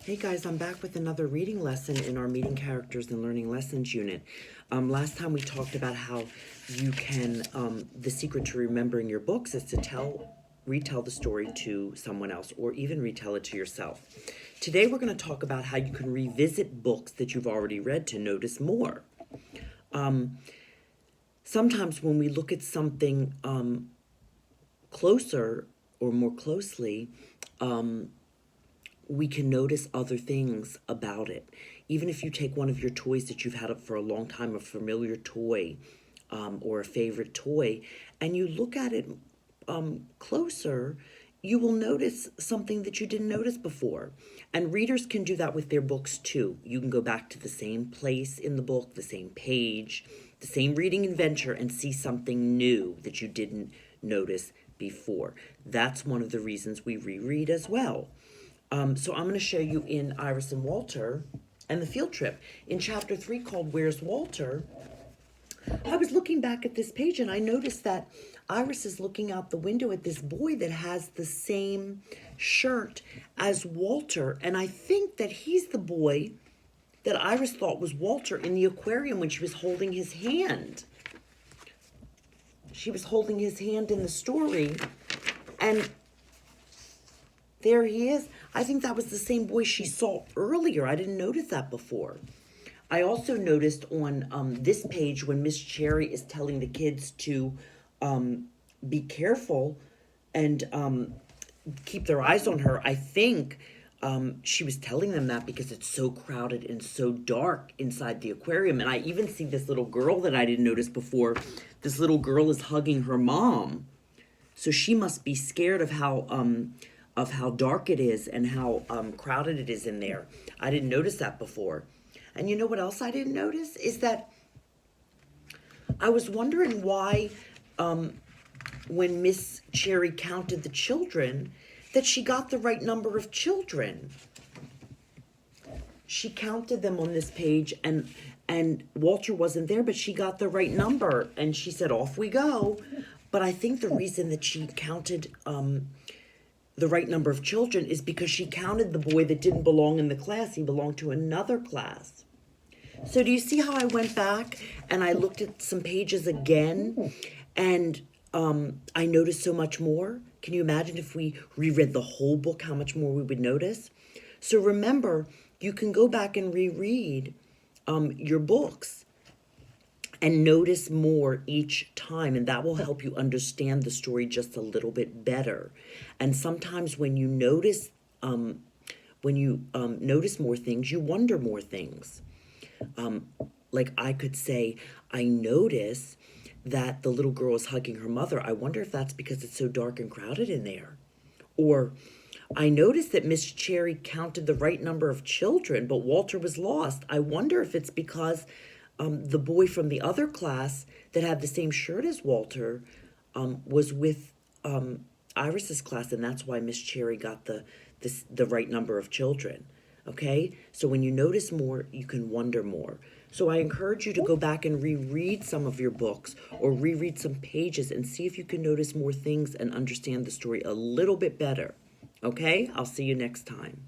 Hey guys, I'm back with another reading lesson in our Meeting Characters and Learning Lessons unit. Last time we talked about how you can, the secret to remembering your books is to retell the story to someone else or even retell it to yourself. Today we're going to talk about how you can revisit books that you've already read to notice more. Sometimes when we look at something closer or more closely, we can notice other things about it. Even if you take one of your toys that you've had up for a long time, a familiar toy or a favorite toy, and you look at it closer, you will notice something that you didn't notice before. And readers can do that with their books too. You can go back to the same place in the book, the same page, the same reading adventure, and see something new that you didn't notice before. That's one of the reasons we reread as well. So I'm going to show you in Iris and Walter and the field trip. In chapter 3 called Where's Walter, I was looking back at this page and I noticed that Iris is looking out the window at this boy that has the same shirt as Walter. And I think that he's the boy that Iris thought was Walter in the aquarium when she was holding his hand. She was holding his hand in the story, and there he is. I think that was the same boy she saw earlier. I didn't notice that before. I also noticed on this page when Miss Cherry is telling the kids to be careful and keep their eyes on her, I think she was telling them that because it's so crowded and so dark inside the aquarium. And I even see this little girl that I didn't notice before. This little girl is hugging her mom. So she must be scared of how dark it is and how crowded it is in there. I didn't notice that before. And you know what else I didn't notice? Is that I was wondering why when Miss Cherry counted the children, that she got the right number of children. She counted them on this page and Walter wasn't there, but she got the right number and she said, off we go. But I think the reason that she counted the right number of children is because she counted the boy that didn't belong in the class. He belonged to another class. So do you see how I went back and I looked at some pages again and I noticed so much more? Can you imagine if we reread the whole book, how much more we would notice? So remember, you can go back and reread your books and notice more each time, and that will help you understand the story just a little bit better. And sometimes when you notice notice more things, you wonder more things. Like I could say, I notice that the little girl is hugging her mother. I wonder if that's because it's so dark and crowded in there. Or I noticed that Miss Cherry counted the right number of children, but Walter was lost. I wonder if it's because the boy from the other class that had the same shirt as Walter was with Iris's class, and that's why Miss Cherry got the right number of children. Okay? So when you notice more, you can wonder more. So I encourage you to go back and reread some of your books or reread some pages and see if you can notice more things and understand the story a little bit better. Okay? I'll see you next time.